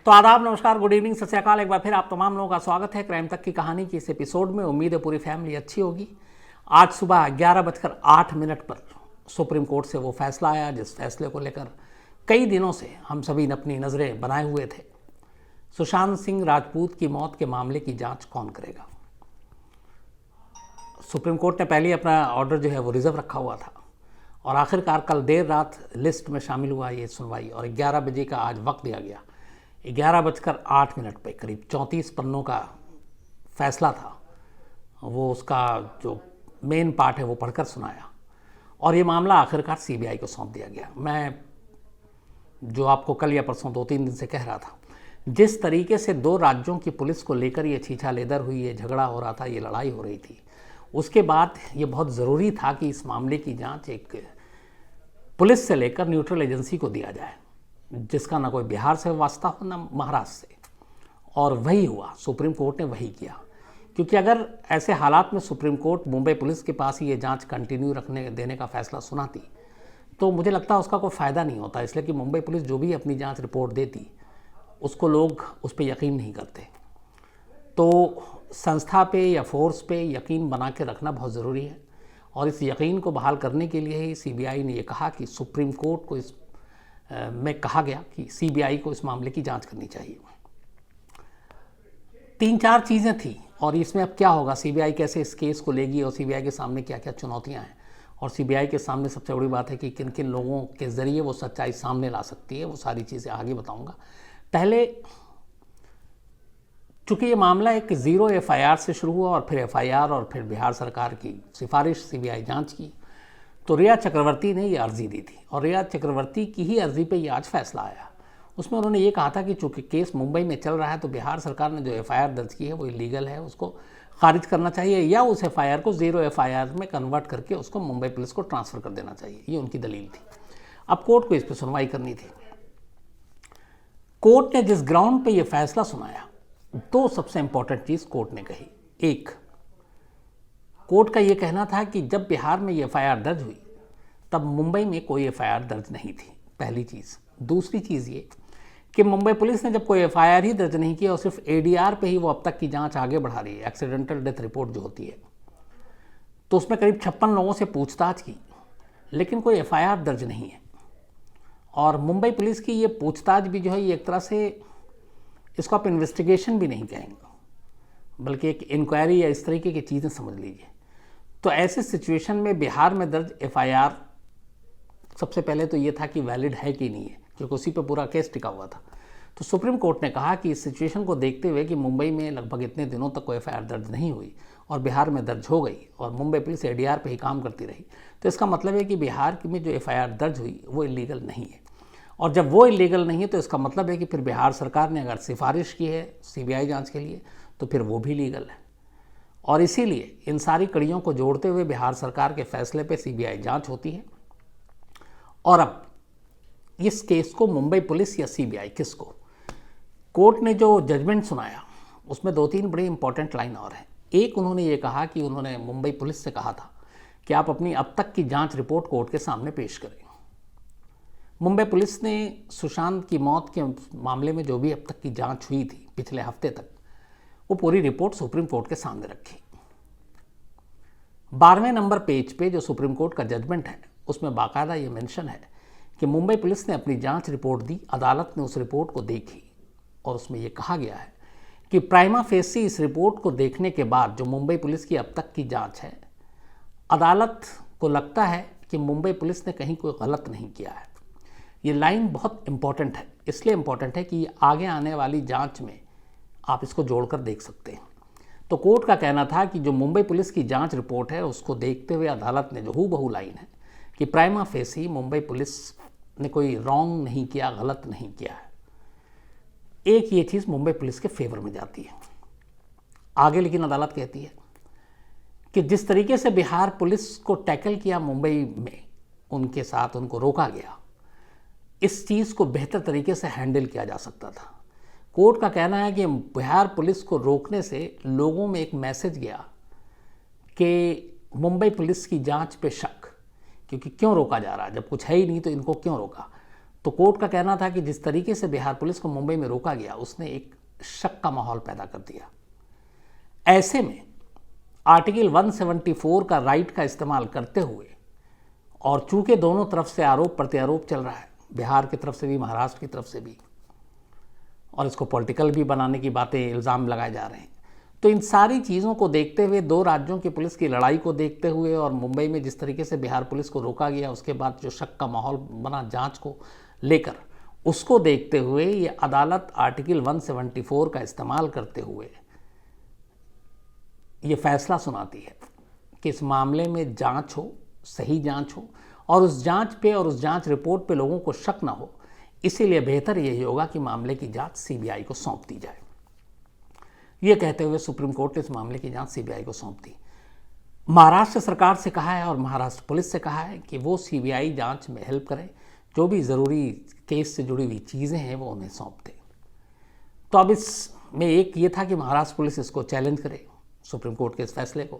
तो आदाब, नमस्कार, गुड इवनिंग, सत श्री अकाल। एक बार फिर आप तमाम लोगों का स्वागत है क्राइम तक की कहानी की इस एपिसोड में। उम्मीद है पूरी फैमिली अच्छी होगी। आज सुबह 11:08 पर सुप्रीम कोर्ट से वो फैसला आया जिस फैसले को लेकर कई दिनों से हम सभी ने अपनी नज़रें बनाए हुए थे। सुशांत सिंह राजपूत की मौत के मामले की जांच कौन करेगा। सुप्रीम कोर्ट ने पहले अपना ऑर्डर जो है वो रिजर्व रखा हुआ था और आखिरकार कल देर रात लिस्ट में शामिल हुआ ये सुनवाई और 11 बजे का आज वक्त दिया गया। 11:08 पे करीब 34 पन्नों का फैसला था, वो उसका जो मेन पार्ट है वो पढ़कर सुनाया और ये मामला आखिरकार सीबीआई को सौंप दिया गया। मैं जो आपको कल या परसों 2-3 दिन से कह रहा था, जिस तरीके से दो राज्यों की पुलिस को लेकर ये छीछा लेदर हुई, ये झगड़ा हो रहा था, ये लड़ाई हो रही थी, उसके बाद ये बहुत ज़रूरी था कि इस मामले की जांच एक पुलिस से लेकर न्यूट्रल एजेंसी को दिया जाए जिसका ना कोई बिहार से वास्ता हो ना महाराष्ट्र से। और वही हुआ, सुप्रीम कोर्ट ने वही किया। क्योंकि अगर ऐसे हालात में सुप्रीम कोर्ट मुंबई पुलिस के पास ही ये जांच कंटिन्यू रखने देने का फैसला सुनाती तो मुझे लगता है उसका कोई फ़ायदा नहीं होता, इसलिए कि मुंबई पुलिस जो भी अपनी जांच रिपोर्ट देती उसको लोग उस पर यकीन नहीं करते। तो संस्था पे या फोर्स पे यकीन बना के रखना बहुत ज़रूरी है और इस यकीन को बहाल करने के लिए ही सीबीआई ने ये कहा कि सुप्रीम कोर्ट को इस में कहा गया कि सीबीआई को इस मामले की जांच करनी चाहिए। 3-4 चीज़ें थी और इसमें अब क्या होगा, सीबीआई कैसे इस केस को लेगी और सीबीआई के सामने क्या क्या चुनौतियां हैं और सीबीआई के सामने सबसे बड़ी बात है कि किन किन लोगों के ज़रिए वो सच्चाई सामने ला सकती है, वो सारी चीज़ें आगे बताऊंगा। पहले चूँकि ये मामला एक 0 एफआईआर से शुरू हुआ और फिर एफआईआर और फिर बिहार सरकार की सिफारिश सीबीआई जांच की, तो रिया चक्रवर्ती ने ये अर्जी दी थी और रिया चक्रवर्ती की ही अर्जी पे ये आज फैसला आया। उसमें उन्होंने ये कहा था कि चूंकि केस मुंबई में चल रहा है तो बिहार सरकार ने जो एफआईआर दर्ज की है वो इलीगल है, उसको खारिज करना चाहिए या उस एफआईआर को 0 एफआईआर में कन्वर्ट करके उसको मुंबई पुलिस को ट्रांसफ़र कर देना चाहिए। ये उनकी दलील थी। अब कोर्ट को इस पर सुनवाई करनी थी। कोर्ट ने जिस ग्राउंड पर यह फैसला सुनाया, दो सबसे इंपॉर्टेंट चीज़ कोर्ट ने कही। एक, कोर्ट का ये कहना था कि जब बिहार में ये एफआईआर दर्ज हुई तब मुंबई में कोई एफआईआर दर्ज नहीं थी, पहली चीज़। दूसरी चीज़ ये कि मुंबई पुलिस ने जब कोई एफआईआर ही दर्ज नहीं किया और सिर्फ एडीआर पे ही वो अब तक की जांच आगे बढ़ा रही है, एक्सीडेंटल डेथ रिपोर्ट जो होती है, तो उसमें करीब 56 लोगों से पूछताछ की लेकिन कोई एफआईआर दर्ज नहीं है। और मुंबई पुलिस की ये पूछताछ भी जो है ये एक तरह से, इसको आप इन्वेस्टिगेशन भी नहीं कहेंगे बल्कि एक इंक्वायरी या इस तरीके की चीज़ें समझ लीजिए। तो ऐसे सिचुएशन में बिहार में दर्ज एफआईआर सबसे पहले तो ये था कि वैलिड है कि नहीं है, क्योंकि उसी पे पूरा केस टिका हुआ था। तो सुप्रीम कोर्ट ने कहा कि इस सिचुएशन को देखते हुए कि मुंबई में लगभग इतने दिनों तक कोई एफआईआर दर्ज नहीं हुई और बिहार में दर्ज हो गई और मुंबई पुलिस एडीआर पे ही काम करती रही, तो इसका मतलब है कि बिहार में जो एफआईआर दर्ज हुई वो इलीगल नहीं है। और जब वो इलीगल नहीं है तो इसका मतलब है कि फिर बिहार सरकार ने अगर सिफारिश की है सीबीआई जांच के लिए तो फिर वो भी लीगल है। और इसीलिए इन सारी कड़ियों को जोड़ते हुए बिहार सरकार के फैसले पे सीबीआई जांच होती है। और अब इस केस को मुंबई पुलिस या सीबीआई, किसको? कोर्ट ने जो जजमेंट सुनाया उसमें 2-3 बड़ी इंपॉर्टेंट लाइन और हैं। एक, उन्होंने ये कहा कि उन्होंने मुंबई पुलिस से कहा था कि आप अपनी अब तक की जांच रिपोर्ट कोर्ट के सामने पेश करें। मुंबई पुलिस ने सुशांत की मौत के मामले में जो भी अब तक की जांच हुई थी पिछले हफ्ते तक, वो पूरी रिपोर्ट सुप्रीम कोर्ट के सामने रखी। 12वें नंबर पेज पे जो सुप्रीम कोर्ट का जजमेंट है उसमें बाकायदा ये मेंशन है कि मुंबई पुलिस ने अपनी जांच रिपोर्ट दी, अदालत ने उस रिपोर्ट को देखी और उसमें ये कहा गया है कि प्राइमा फेसी इस रिपोर्ट को देखने के बाद जो मुंबई पुलिस की अब तक की जांच है, अदालत को लगता है कि मुंबई पुलिस ने कहीं कोई गलत नहीं किया है। ये लाइन बहुत इंपॉर्टेंट है, इसलिए इंपॉर्टेंट है कि आगे आने वाली जांच में आप इसको जोड़कर देख सकते हैं। तो कोर्ट का कहना था कि जो मुंबई पुलिस की जांच रिपोर्ट है उसको देखते हुए अदालत ने जो हूबहू लाइन है कि प्राइमा फेसी मुंबई पुलिस ने कोई रॉन्ग नहीं किया, गलत नहीं किया है, एक ये चीज़ मुंबई पुलिस के फेवर में जाती है। आगे लेकिन अदालत कहती है कि जिस तरीके से बिहार पुलिस को टैकल किया मुंबई में, उनके साथ उनको रोका गया, इस चीज़ को बेहतर तरीके से हैंडल किया जा सकता था। कोर्ट का कहना है कि बिहार पुलिस को रोकने से लोगों में एक मैसेज गया कि मुंबई पुलिस की जांच पे शक, क्योंकि क्यों रोका जा रहा है, जब कुछ है ही नहीं तो इनको क्यों रोका। तो कोर्ट का कहना था कि जिस तरीके से बिहार पुलिस को मुंबई में रोका गया उसने एक शक का माहौल पैदा कर दिया। ऐसे में आर्टिकल 174 का राइट का इस्तेमाल करते हुए, और चूंकि दोनों तरफ से आरोप प्रत्यारोप चल रहा है, बिहार की तरफ से भी महाराष्ट्र की तरफ से भी, और इसको पॉलिटिकल भी बनाने की बातें इल्ज़ाम लगाए जा रहे हैं, तो इन सारी चीज़ों को देखते हुए, दो राज्यों की पुलिस की लड़ाई को देखते हुए, और मुंबई में जिस तरीके से बिहार पुलिस को रोका गया, उसके बाद जो शक का माहौल बना जांच को लेकर, उसको देखते हुए ये अदालत आर्टिकल 174 का इस्तेमाल करते हुए ये फैसला सुनाती है कि इस मामले में जांच हो, सही जांच हो, और उस जांच पे और उस जांच रिपोर्ट पे लोगों को शक ना हो। इसीलिए बेहतर यही होगा कि मामले की जांच सीबीआई को सौंप दी जाए। ये कहते हुए सुप्रीम कोर्ट ने इस मामले की जांच सीबीआई को सौंप दी। महाराष्ट्र सरकार से कहा है और महाराष्ट्र पुलिस से कहा है कि वो सीबीआई जांच में हेल्प करें, जो भी ज़रूरी केस से जुड़ी हुई चीज़ें हैं वो उन्हें सौंप दें। तो अब इसमें एक ये था कि महाराष्ट्र पुलिस इसको चैलेंज करे, सुप्रीम कोर्ट के इस फैसले को,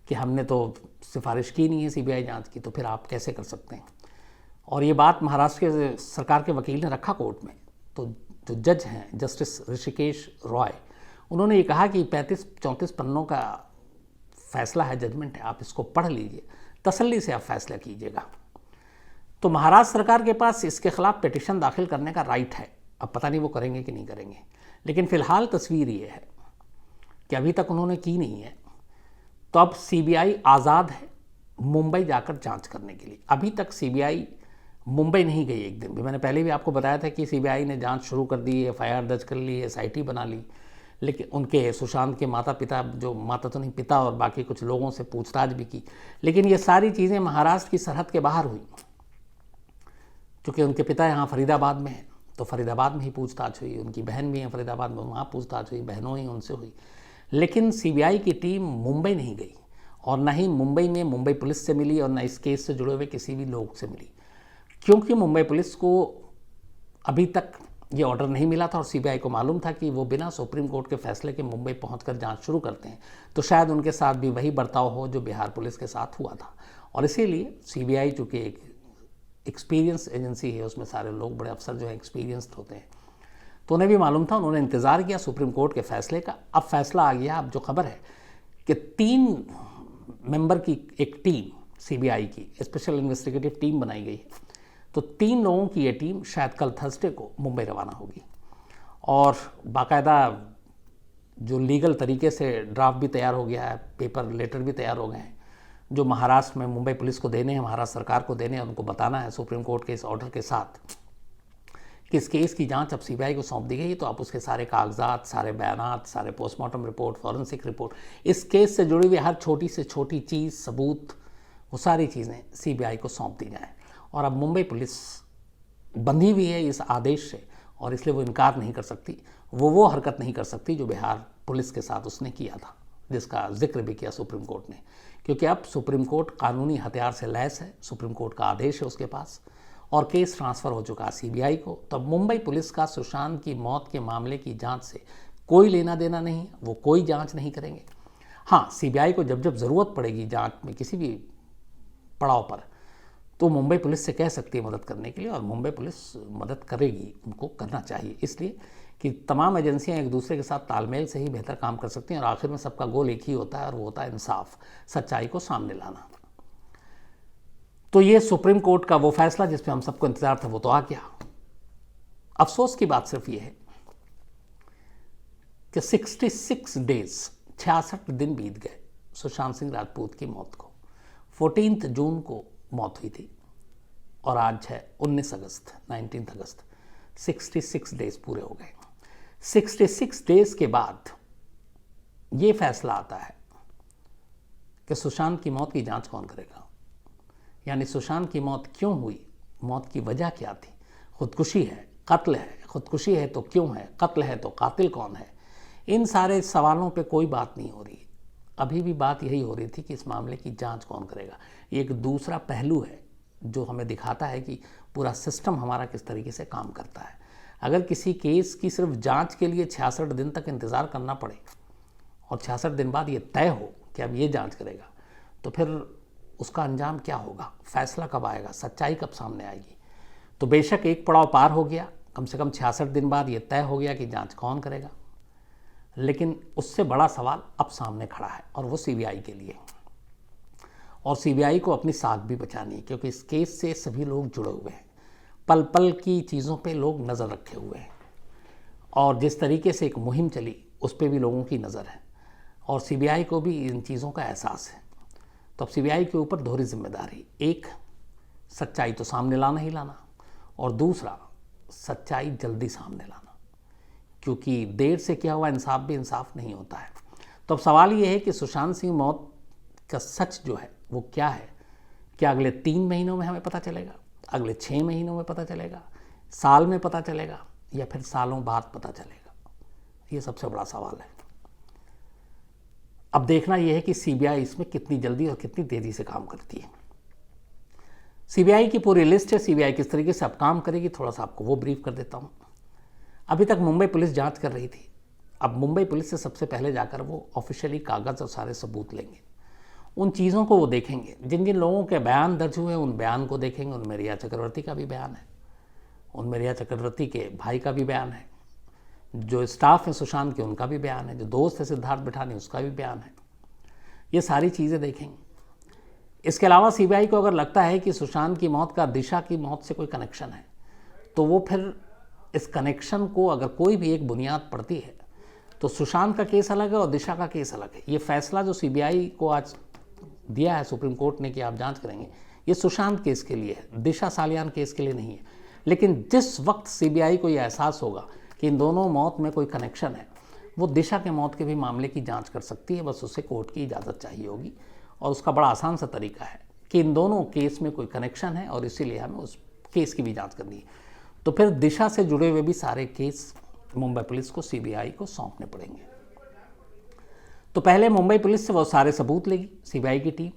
कि हमने तो सिफारिश की नहीं है सीबीआई जांच की, तो फिर आप कैसे कर सकते हैं। और ये बात महाराष्ट्र के सरकार के वकील ने रखा कोर्ट में। तो जो जज हैं जस्टिस ऋषिकेश रॉय, उन्होंने ये कहा कि 35-34 पन्नों का फैसला है, जजमेंट है, आप इसको पढ़ लीजिए, तसल्ली से आप फैसला कीजिएगा। तो महाराष्ट्र सरकार के पास इसके खिलाफ पिटीशन दाखिल करने का राइट है। अब पता नहीं वो करेंगे कि नहीं करेंगे, लेकिन फिलहाल तस्वीर ये है कि अभी तक उन्होंने की नहीं है। तो अब सीबीआई आज़ाद है मुंबई जाकर जांच करने के लिए। अभी तक सीबीआई मुंबई नहीं गई एक दिन भी। मैंने पहले भी आपको बताया था कि सीबीआई ने जांच शुरू कर दी, एफआईआर दर्ज कर ली, एसआईटी बना ली, लेकिन उनके सुशांत के माता पिता, जो माता तो नहीं पिता, और बाकी कुछ लोगों से पूछताछ भी की, लेकिन ये सारी चीज़ें महाराष्ट्र की सरहद के बाहर हुई। चूँकि उनके पिता यहाँ फरीदाबाद में हैं, तो फरीदाबाद में ही पूछताछ हुई। उनकी बहन भी है फरीदाबाद में, वहाँ पूछताछ हुई, बहनों ही उनसे हुई। लेकिन सीबीआई की टीम मुंबई नहीं गई, और न ही मुंबई में मुंबई पुलिस से मिली, और न इस केस से जुड़े हुए किसी भी लोग से मिली, क्योंकि मुंबई पुलिस को अभी तक ये ऑर्डर नहीं मिला था, और सीबीआई को मालूम था कि वो बिना सुप्रीम कोर्ट के फैसले के मुंबई पहुंचकर जांच शुरू करते हैं, तो शायद उनके साथ भी वही बर्ताव हो जो बिहार पुलिस के साथ हुआ था। और इसीलिए सीबीआई चूँकि एक एक्सपीरियंस एजेंसी है, उसमें सारे लोग, बड़े अफसर जो हैं एक्सपीरियंस्ड होते हैं, तो उन्हें भी मालूम था, उन्होंने इंतज़ार किया सुप्रीम कोर्ट के फैसले का। अब फैसला आ गया। अब जो खबर है कि 3 मेंबर की एक टीम सीबीआई की स्पेशल इन्वेस्टिगेटिव टीम बनाई गई है। तो 3 लोगों की ये टीम शायद कल थर्सडे को मुंबई रवाना होगी, और बाकायदा जो लीगल तरीके से ड्राफ्ट भी तैयार हो गया है, पेपर लेटर भी तैयार हो गए हैं, जो महाराष्ट्र में मुंबई पुलिस को देने हैं, महाराष्ट्र सरकार को देने हैं, उनको बताना है सुप्रीम कोर्ट के इस ऑर्डर के साथ कि इस केस की जांच अब सीबीआई को सौंप दी गई। तो आप उसके सारे कागजात, सारे बयानात, सारे पोस्टमार्टम रिपोर्ट, फॉरेंसिक रिपोर्ट, इस केस से जुड़ी हुई हर छोटी से छोटी चीज़, सबूत, वो सारी चीज़ें सीबीआई को सौंप दी जाएँ। और अब मुंबई पुलिस बंधी हुई है इस आदेश से, और इसलिए वो इनकार नहीं कर सकती, वो हरकत नहीं कर सकती जो बिहार पुलिस के साथ उसने किया था, जिसका जिक्र भी किया सुप्रीम कोर्ट ने। क्योंकि अब सुप्रीम कोर्ट कानूनी हथियार से लैस है, सुप्रीम कोर्ट का आदेश है उसके पास, और केस ट्रांसफ़र हो चुका है सीबीआई को। तब मुंबई पुलिस का सुशांत की मौत के मामले की जांच से कोई लेना देना नहीं, वो कोई जांच नहीं करेंगे। हाँ, सीबीआई को जब जब ज़रूरत पड़ेगी जांच में किसी भी पड़ाव पर, तो मुंबई पुलिस से कह सकती है मदद करने के लिए, और मुंबई पुलिस मदद करेगी, उनको करना चाहिए, इसलिए कि तमाम एजेंसियां एक दूसरे के साथ तालमेल से ही बेहतर काम कर सकती हैं, और आखिर में सबका गोल एक ही होता है, और वो होता है इंसाफ, सच्चाई को सामने लाना। तो ये सुप्रीम कोर्ट का वो फैसला जिस पे हम सबको इंतजार था, वो तो आ गया। अफसोस की बात सिर्फ ये है कि 66 डेज, 66 दिन बीत गए सुशांत सिंह राजपूत की मौत को। 14 जून को मौत हुई थी, और आज है 19 अगस्त। 66 डेज पूरे हो गए। 66 डेज के बाद ये फैसला आता है कि सुशांत की मौत की जांच कौन करेगा, यानी सुशांत की मौत क्यों हुई, मौत की वजह क्या थी, खुदकुशी है, कत्ल है, खुदकुशी है तो क्यों है, कत्ल है तो कातिल कौन है, इन सारे सवालों पे कोई बात नहीं हो रही। अभी भी बात यही हो रही थी कि इस मामले की जांच कौन करेगा। ये एक दूसरा पहलू है जो हमें दिखाता है कि पूरा सिस्टम हमारा किस तरीके से काम करता है। अगर किसी केस की सिर्फ जांच के लिए 66 दिन तक इंतज़ार करना पड़े, और 66 दिन बाद ये तय हो कि अब ये जांच करेगा, तो फिर उसका अंजाम क्या होगा, फैसला कब आएगा, सच्चाई कब सामने आएगी। तो तो बेशक एक पड़ाव पार हो गया, कम से कम 66 दिन बाद ये तय हो गया कि जांच कौन करेगा, लेकिन उससे बड़ा सवाल अब सामने खड़ा है और वो सीबीआई के लिए। और सीबीआई को अपनी साख भी बचानी है, क्योंकि इस केस से सभी लोग जुड़े हुए हैं, पल पल की चीज़ों पे लोग नज़र रखे हुए हैं, और जिस तरीके से एक मुहिम चली उस पर भी लोगों की नज़र है, और सीबीआई को भी इन चीज़ों का एहसास है। तो अब सीबीआई के ऊपर दोहरी जिम्मेदारी, एक सच्चाई तो सामने लाना ही लाना, और दूसरा सच्चाई जल्दी सामने लाना, क्योंकि देर से किया हुआ इंसाफ भी इंसाफ नहीं होता है। तो अब सवाल ये है कि सुशांत सिंह मौत का सच जो है वो क्या है। क्या अगले 3 महीनों में हमें पता चलेगा, अगले 6 महीनों में पता चलेगा, साल में पता चलेगा, या फिर सालों बाद पता चलेगा? ये सबसे बड़ा सवाल है। अब देखना यह है कि सीबीआई इसमें कितनी जल्दी और कितनी तेज़ी से काम करती है। सीबीआई की पूरी लिस्ट है, सीबीआई किस तरीके से अब काम करेगी, थोड़ा सा आपको वो ब्रीफ कर देता हूँ। अभी तक मुंबई पुलिस जांच कर रही थी, अब मुंबई पुलिस से सबसे पहले जाकर वो ऑफिशियली कागज़ और सारे सबूत लेंगे, उन चीज़ों को वो देखेंगे, जिन जिन लोगों के बयान दर्ज हुए उन बयान को देखेंगे। उनमें रिया चक्रवर्ती का भी बयान है, उनमें रिया चक्रवर्ती के भाई का भी बयान है, जो स्टाफ है सुशांत के उनका भी बयान है, जो दोस्त है सिद्धार्थ बिठानी उसका भी बयान है। ये सारी चीज़ें देखेंगे। इसके अलावा सीबीआई को अगर लगता है कि सुशांत की मौत का दिशा की मौत से कोई कनेक्शन है, तो वो फिर इस कनेक्शन को अगर कोई भी एक बुनियाद पड़ती है तो सुशांत का केस अलग है और दिशा का केस अलग है। ये फैसला जो सीबीआई को आज दिया है सुप्रीम कोर्ट ने कि आप जांच करेंगे, ये सुशांत केस के लिए है, दिशा सालियान केस के लिए नहीं है। लेकिन जिस वक्त सीबीआई को ये एहसास होगा कि इन दोनों मौत में कोई कनेक्शन है, वो दिशा के मौत के भी मामले की जांच कर सकती है, बस उसे कोर्ट की इजाज़त चाहिए होगी। और उसका बड़ा आसान सा तरीका है कि इन दोनों केस में कोई कनेक्शन है और इसीलिए हमें उस केस की भी जांच करनी है। तो फिर दिशा से जुड़े हुए भी सारे केस मुंबई पुलिस को सीबीआई को सौंपने पड़ेंगे। तो पहले मुंबई पुलिस से वो सारे सबूत लेगी सीबीआई की टीम,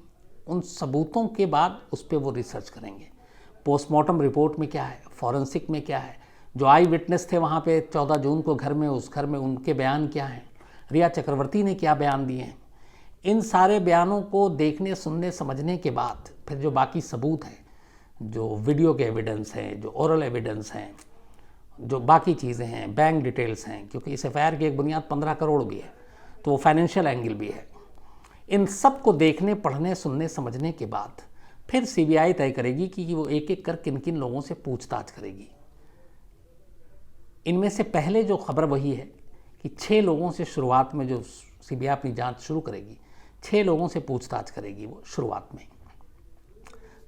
उन सबूतों के बाद उस पर वो रिसर्च करेंगे। पोस्टमार्टम रिपोर्ट में क्या है, फॉरेंसिक में क्या है, जो आई विटनेस थे वहाँ पे 14 जून को घर में, उस घर में उनके बयान क्या हैं, रिया चक्रवर्ती ने क्या बयान दिए हैं, इन सारे बयानों को देखने, सुनने, समझने के बाद फिर जो बाकी सबूत हैं, जो वीडियो के एविडेंस हैं, जो ओरल एविडेंस हैं, जो बाकी चीज़ें हैं, बैंक डिटेल्स हैं, क्योंकि इस एफआईआर की एक बुनियाद 15 करोड़ भी है, तो वो फाइनेंशियल एंगल भी है। इन सब को देखने, पढ़ने, सुनने, समझने के बाद फिर सीबीआई तय करेगी कि वो एक एक कर किन किन लोगों से पूछताछ करेगी। इनमें से पहले जो खबर वही है कि 6 लोगों से शुरुआत में जो सीबीआई अपनी जांच शुरू करेगी, 6 लोगों से पूछताछ करेगी वो शुरुआत में।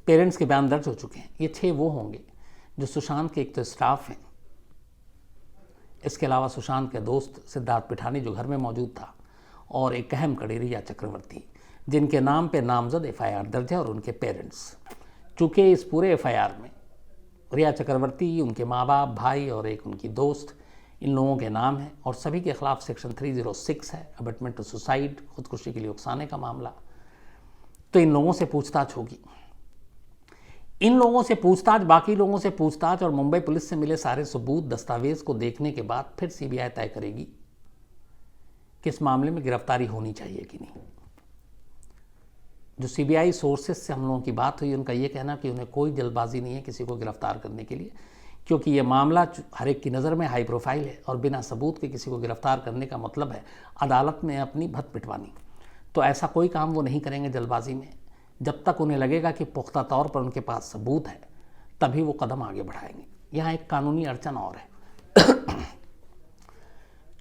पेरेंट्स के बयान दर्ज हो चुके हैं, ये 6 वो होंगे जो सुशांत के एक तो स्टाफ हैं, इसके अलावा सुशांत के दोस्त सिद्धार्थ पिठानी जो घर में मौजूद था, और एक अहम कड़ी रिया चक्रवर्ती, जिनके नाम पे नामजद एफआईआर दर्ज है, और उनके पेरेंट्स। चूँकि इस पूरे एफआईआर में रिया चक्रवर्ती, उनके माँ बाप, भाई और एक उनकी दोस्त, इन लोगों के नाम हैं, और सभी के खिलाफ सेक्शन 306 है, अबेटमेंट टू सुसाइड, खुदकुशी के लिए उकसाने का मामला। तो इन लोगों से पूछताछ होगी। इन लोगों से पूछताछ, बाकी लोगों से पूछताछ और मुंबई पुलिस से मिले सारे सबूत, दस्तावेज को देखने के बाद फिर सीबीआई तय करेगी कि इस मामले में गिरफ्तारी होनी चाहिए कि नहीं। जो सीबीआई सोर्सेस से हम लोगों की बात हुई, उनका ये कहना कि उन्हें कोई जल्दबाजी नहीं है किसी को गिरफ्तार करने के लिए, क्योंकि ये मामला हर एक की नज़र में हाई प्रोफाइल है, और बिना सबूत के किसी को गिरफ्तार करने का मतलब है अदालत में अपनी भत पिटवानी। तो ऐसा कोई काम वो नहीं करेंगे जल्दबाजी में। जब तक उन्हें लगेगा कि पुख्ता तौर पर उनके पास सबूत है, तभी वो कदम आगे बढ़ाएंगे। यहाँ एक कानूनी अड़चन और है।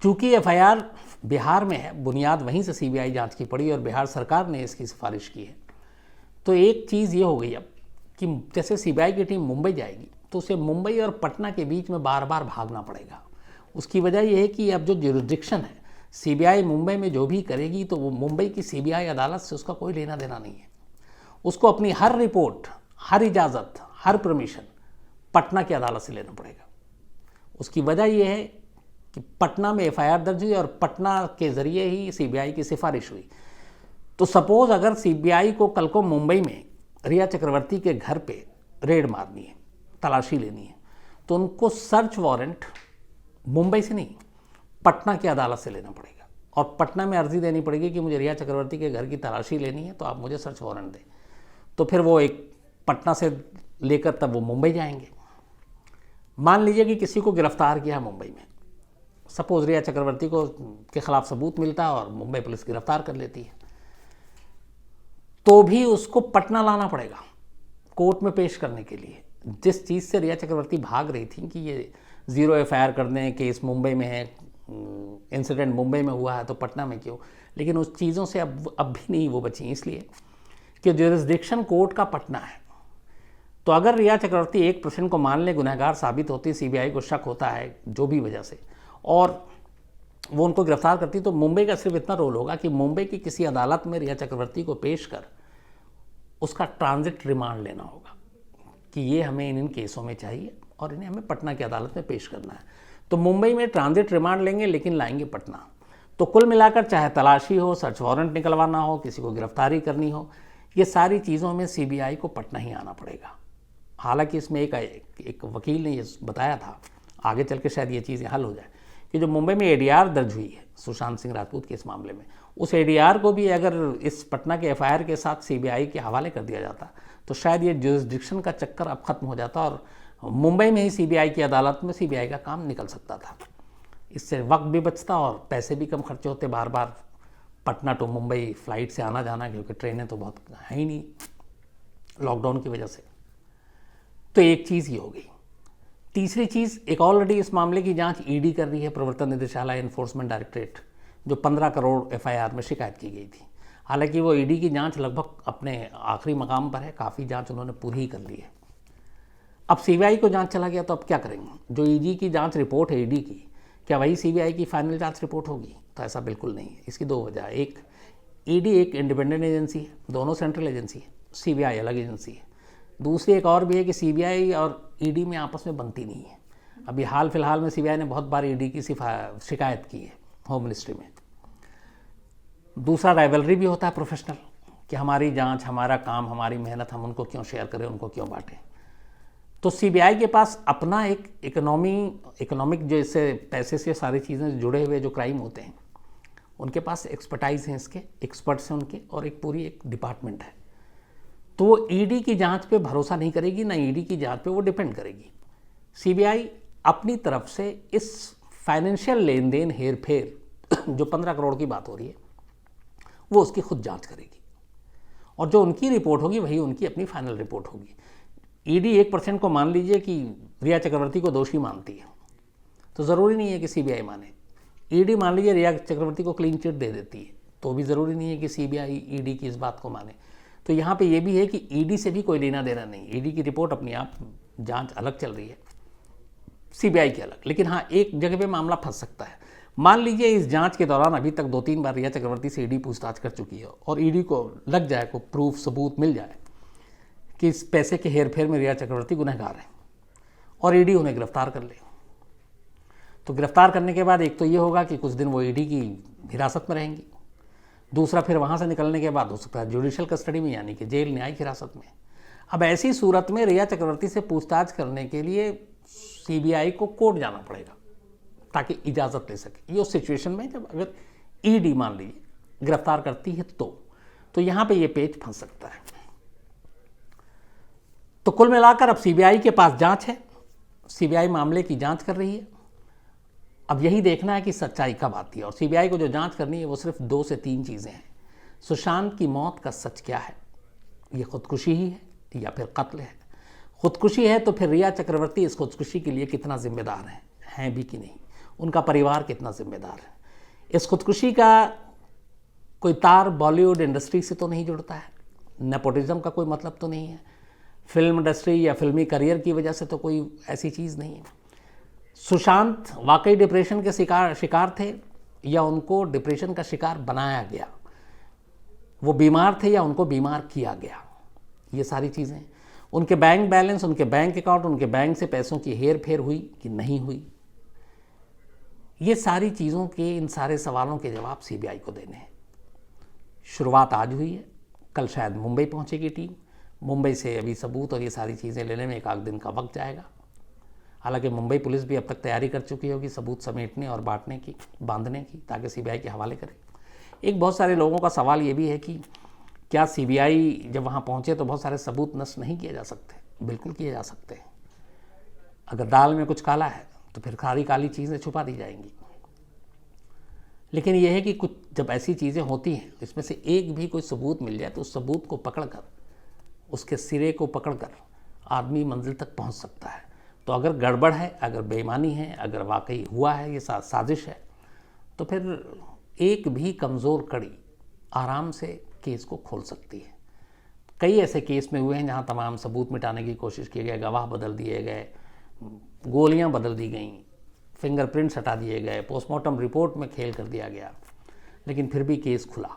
चूँकि एफआईआर बिहार में है, बुनियाद वहीं से सीबीआई जांच की पड़ी और बिहार सरकार ने इसकी सिफारिश की है, तो एक चीज़ ये हो गई अब कि जैसे सीबीआई की टीम मुंबई जाएगी तो उसे मुंबई और पटना के बीच में बार बार भागना पड़ेगा। उसकी वजह यह है कि अब जो ज्यूरिसडिक्शन है, सीबीआई मुंबई में जो भी करेगी तो वो मुंबई की सीबीआई अदालत से उसका कोई लेना देना नहीं है। उसको अपनी हर रिपोर्ट, हर इजाज़त, हर परमिशन पटना की अदालत से लेना पड़ेगा। उसकी वजह यह है कि पटना में एफआईआर दर्ज हुई और पटना के ज़रिए ही सीबीआई की सिफारिश हुई। तो सपोज़ अगर सीबीआई को कल को मुंबई में रिया चक्रवर्ती के घर पे रेड मारनी है, तलाशी लेनी है, तो उनको सर्च वारंट मुंबई से नहीं, पटना की अदालत से लेना पड़ेगा, और पटना में अर्जी देनी पड़ेगी कि मुझे रिया चक्रवर्ती के घर की तलाशी लेनी है, तो आप मुझे सर्च वारंट दें। तो फिर वो एक पटना से लेकर तब वो मुंबई जाएंगे। मान लीजिए कि किसी को गिरफ्तार किया मुंबई में, सपोज रिया चक्रवर्ती को के खिलाफ सबूत मिलता है और मुंबई पुलिस गिरफ्तार कर लेती है, तो भी उसको पटना लाना पड़ेगा कोर्ट में पेश करने के लिए। जिस चीज़ से रिया चक्रवर्ती भाग रही थी कि ये 0 एफआईआर कर दें, केस मुंबई में है, इंसिडेंट मुंबई में हुआ है तो पटना में क्यों, लेकिन उस चीज़ों से अब भी नहीं वो बची, इसलिए कि ज्यूरिसडिक्शन कोर्ट का पटना है। तो अगर रिया चक्रवर्ती 1% को मान ले गुनहगार साबित होती, सीबीआई को शक होता है जो भी वजह से, और वो उनको गिरफ्तार करती, तो मुंबई का सिर्फ इतना रोल होगा कि मुंबई की किसी अदालत में रिया चक्रवर्ती को पेश कर उसका ट्रांजिट रिमांड लेना होगा कि ये हमें इन केसों में चाहिए और इन्हें हमें पटना की अदालत में पेश करना है। तो मुंबई में ट्रांजिट रिमांड लेंगे लेकिन लाएंगे पटना। तो कुल मिलाकर चाहे तलाशी हो, सर्च वारंट निकलवाना हो, किसी को गिरफ्तारी करनी हो, ये सारी चीज़ों में सीबीआई को पटना ही आना पड़ेगा। हालांकि इसमें एक वकील ने ये बताया था, आगे चल के शायद ये चीज़ें हल हो जाए, कि जो मुंबई में एडीआर दर्ज हुई है सुशांत सिंह राजपूत के इस मामले में, उस एडीआर को भी अगर इस पटना के एफआईआर के साथ सीबीआई के हवाले कर दिया जाता तो शायद ये ज्यूरिसडिक्शन का चक्कर अब खत्म हो जाता और मुंबई में ही सीबीआई की अदालत में सीबीआई का काम निकल सकता था। इससे वक्त भी बचता और पैसे भी कम खर्चे होते, बार बार पटना टू मुंबई फ्लाइट से आना जाना, क्योंकि ट्रेनें तो बहुत है ही नहीं लॉकडाउन की वजह से। तो एक चीज़ ये हो गई। तीसरी चीज़, एक ऑलरेडी इस मामले की जांच ईडी कर रही है, प्रवर्तन निदेशालय एनफोर्समेंट डायरेक्टरेट, जो 15 करोड़ एफआईआर में शिकायत की गई थी। हालांकि वो ईडी की जांच लगभग अपने आखिरी मकाम पर है, काफ़ी जांच उन्होंने पूरी ही कर ली है। अब सीबीआई को जांच चला गया तो अब क्या करेंगे? जो ईडी की जांच रिपोर्ट है ईडी की, क्या वही सीबीआई की फाइनल जांच रिपोर्ट होगी? तो ऐसा बिल्कुल नहीं है। इसकी 2 वजह है। एक, ईडी एक इंडिपेंडेंट एजेंसी है, दोनों सेंट्रल एजेंसी है, सीबीआई अलग एजेंसी है। दूसरी एक और भी है कि सीबीआई और ईडी में आपस में बनती नहीं है। अभी हाल फिलहाल में सीबीआई ने बहुत बार ईडी की शिकायत की है होम मिनिस्ट्री में। दूसरा, राइवलरी भी होता है प्रोफेशनल, कि हमारी जांच, हमारा काम, हमारी मेहनत हम उनको क्यों शेयर करें, उनको क्यों बांटें। तो सीबीआई के पास अपना एक इकोनॉमिक जो इससे पैसे से सारी चीज़ें जुड़े हुए जो क्राइम होते हैं, उनके पास एक्सपर्टाइज हैं, इसके एक्सपर्ट्स हैं उनके, और एक पूरी एक डिपार्टमेंट है। तो वो ईडी की जांच पे भरोसा नहीं करेगी, ना ईडी की जांच पे वो डिपेंड करेगी। सीबीआई अपनी तरफ से इस फाइनेंशियल लेन देन हेर फेर जो 15 करोड़ की बात हो रही है, वो उसकी खुद जांच करेगी, और जो उनकी रिपोर्ट होगी वही उनकी अपनी फाइनल रिपोर्ट होगी। ईडी 1% को मान लीजिए कि रिया चक्रवर्ती को दोषी मानती है, तो ज़रूरी नहीं है कि सीबीआई माने। ईडी मान लीजिए रिया चक्रवर्ती को क्लीन चिट दे देती है, तो भी ज़रूरी नहीं है कि सीबीआई ईडी की इस बात को माने। तो यहाँ पे ये भी है कि ईडी से भी कोई लेना देना नहीं। ईडी की रिपोर्ट अपनी आप, जांच अलग चल रही है, सीबीआई की अलग। लेकिन हाँ, एक जगह पे मामला फंस सकता है। मान लीजिए इस जांच के दौरान अभी तक 2-3 बार रिया चक्रवर्ती से ईडी पूछताछ कर चुकी है और ईडी को लग जाए, को प्रूफ सबूत मिल जाए कि इस पैसे के हेरफेर में रिया चक्रवर्ती गुनहगार है, और ईडी उन्हें गिरफ्तार कर ले। तो गिरफ्तार करने के बाद एक तो ये होगा कि कुछ दिन वो ईडी की हिरासत में रहेंगी, दूसरा फिर वहाँ से निकलने के बाद हो सकता है जुडिशियल कस्टडी में, यानी कि जेल, न्यायिक हिरासत में। अब ऐसी सूरत में रिया चक्रवर्ती से पूछताछ करने के लिए सीबीआई को कोर्ट जाना पड़ेगा ताकि इजाज़त ले सके। ये उस सिचुएशन में जब अगर ईडी मान लीजिए गिरफ्तार करती है तो यहाँ पे ये पेच फंस सकता है। तो कुल मिलाकर अब सीबीआई के पास जांच है, सीबीआई मामले की जांच कर रही है। अब यही देखना है कि सच्चाई कब आती है, और सीबीआई को जो जांच करनी है वो सिर्फ 2 से 3 चीज़ें हैं। सुशांत की मौत का सच क्या है, ये खुदकुशी ही है या फिर कत्ल है? खुदकुशी है तो फिर रिया चक्रवर्ती इस खुदकुशी के लिए कितना जिम्मेदार हैं भी कि नहीं, उनका परिवार कितना जिम्मेदार है? इस खुदकुशी का कोई तार बॉलीवुड इंडस्ट्री से तो नहीं जुड़ता है, नेपोटिज्म का कोई मतलब तो नहीं है, फिल्म इंडस्ट्री या फिल्मी करियर की वजह से तो कोई ऐसी चीज़ नहीं है। सुशांत वाकई डिप्रेशन के शिकार थे या उनको डिप्रेशन का शिकार बनाया गया, वो बीमार थे या उनको बीमार किया गया, ये सारी चीज़ें। उनके बैंक बैलेंस, उनके बैंक अकाउंट, उनके बैंक से पैसों की हेर फेर हुई कि नहीं हुई, ये सारी चीज़ों के, इन सारे सवालों के जवाब सीबीआई को देने हैं। शुरुआत आज हुई है, कल शायद मुंबई पहुंचेगी टीम। मुंबई से अभी सबूत और ये सारी चीज़ें लेने में 1 दिन का वक्त जाएगा। हालांकि मुंबई पुलिस भी अब तक तैयारी कर चुकी होगी सबूत समेटने और बांटने की, बांधने की, ताकि सीबीआई के हवाले करे। एक बहुत सारे लोगों का सवाल ये भी है कि क्या सीबीआई जब वहाँ पहुँचे तो बहुत सारे सबूत नष्ट नहीं किए जा सकते? बिल्कुल किए जा सकते हैं। अगर दाल में कुछ काला है तो फिर सारी काली चीज़ें छुपा दी जाएंगी। लेकिन यह है कि कुछ जब ऐसी चीज़ें होती हैं इसमें से एक भी कोई सबूत मिल जाए तो उस सबूत को पकड़कर, उसके सिरे को पकड़कर आदमी मंजिल तक पहुंच सकता है। तो अगर गड़बड़ है, अगर बेईमानी है, अगर वाकई हुआ है ये साजिश है, तो फिर एक भी कमज़ोर कड़ी आराम से केस को खोल सकती है। कई ऐसे केस में हुए हैं जहां तमाम सबूत मिटाने की कोशिश की गई, गवाह बदल दिए गए, गोलियां बदल दी गई, फिंगरप्रिंट्स हटा दिए गए, पोस्टमार्टम रिपोर्ट में खेल कर दिया गया, लेकिन फिर भी केस खुला।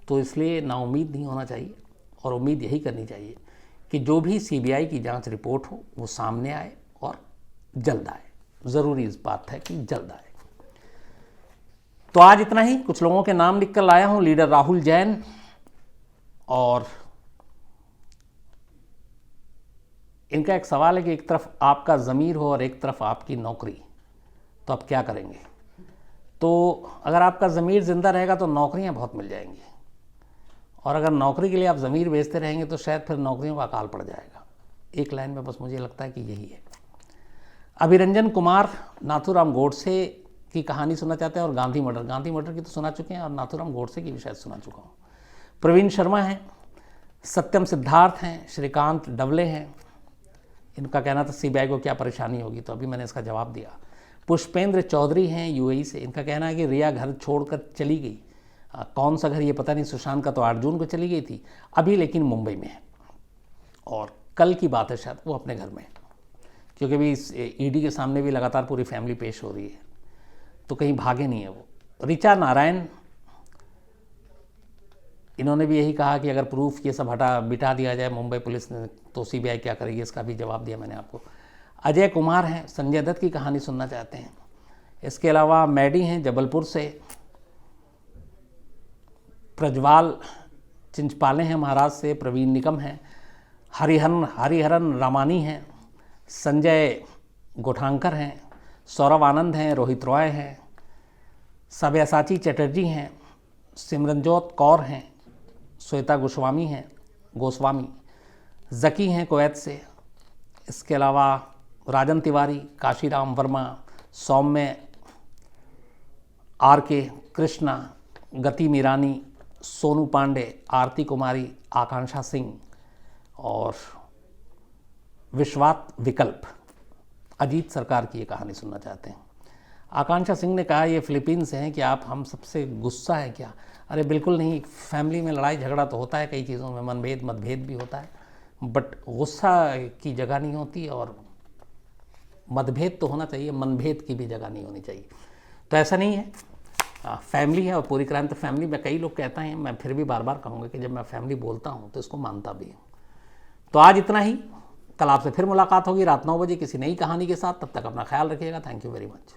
तो इसलिए नाउम्मीद नहीं होना चाहिए और उम्मीद यही करनी चाहिए कि जो भी सीबीआई की जांच रिपोर्ट हो वो सामने आए और जल्द आए। ज़रूरी इस बात है कि जल्द आए। तो आज इतना ही। कुछ लोगों के नाम लिख कर लाया हूँ। लीडर राहुल जैन, और इनका एक सवाल है कि एक तरफ आपका ज़मीर हो और एक तरफ आपकी नौकरी, तो आप क्या करेंगे? तो अगर आपका ज़मीर ज़िंदा रहेगा तो नौकरियां बहुत मिल जाएंगी, और अगर नौकरी के लिए आप ज़मीर बेचते रहेंगे तो शायद फिर नौकरियों का अकाल पड़ जाएगा। एक लाइन में बस मुझे लगता है कि यही है। अभिरंजन कुमार नाथूराम गोडसे की कहानी सुनना चाहते हैं और गांधी मर्डर की तो सुना चुके हैं, और नाथूराम गोडसे की भी शायद सुना चुका हूँ। प्रवीण शर्मा हैं, सत्यम सिद्धार्थ हैं, श्रीकांत डवले हैं। इनका कहना था सीबीआई को क्या परेशानी होगी, तो अभी मैंने इसका जवाब दिया। पुष्पेंद्र चौधरी हैं यूएई से। इनका कहना है कि रिया घर छोड़कर चली गई। कौन सा घर ये पता नहीं, सुशांत का तो 8 जून को चली गई थी, अभी लेकिन मुंबई में है, और कल की बात है शायद वो अपने घर में, क्योंकि अभी ईडी के सामने भी लगातार पूरी फैमिली पेश हो रही है, तो कहीं भागे नहीं है वो। ऋचा नारायण, इन्होंने भी यही कहा कि अगर प्रूफ ये सब बिठा दिया जाए मुंबई पुलिस ने तो सीबीआई क्या करेगी, इसका भी जवाब दिया मैंने आपको। अजय कुमार हैं, संजय दत्त की कहानी सुनना चाहते हैं। इसके अलावा मैडी हैं जबलपुर से, प्रज्वाल चिंचपाले हैं महाराष्ट्र से, प्रवीण निकम हैं, हरिहरन रामानी हैं, संजय गोठांकर हैं, सौरभ आनंद हैं, रोहित रॉय हैं, सब्यासाची चटर्जी हैं, सिमरनजोत कौर हैं, श्वेता गोस्वामी, जकी हैं कुवैत से। इसके अलावा राजन तिवारी, काशीराम वर्मा, सौम्य आर.के. कृष्णा, गति मीरानी, सोनू पांडे, आरती कुमारी, आकांक्षा सिंह और विश्वात विकल्प। अजीत सरकार की ये कहानी सुनना चाहते हैं। आकांक्षा सिंह ने कहा ये फिलीपींस से हैं कि आप हम सबसे गुस्सा है क्या? अरे बिल्कुल नहीं, फैमिली में लड़ाई झगड़ा तो होता है, कई चीज़ों में मतभेद भी होता है, बट गुस्सा की जगह नहीं होती, और मतभेद तो होना चाहिए, मनभेद की भी जगह नहीं होनी चाहिए। तो ऐसा नहीं है, फैमिली है और पूरी क्रांति फैमिली में। कई लोग कहते हैं, मैं फिर भी बार बार कहूँगा कि जब मैं फैमिली बोलता हूँ तो इसको मानता भी हूँ। तो आज इतना ही। कल आपसे फिर मुलाकात होगी रात 9 बजे किसी नई कहानी के साथ। तब तक अपना ख्याल रखिएगा। Thank you very much.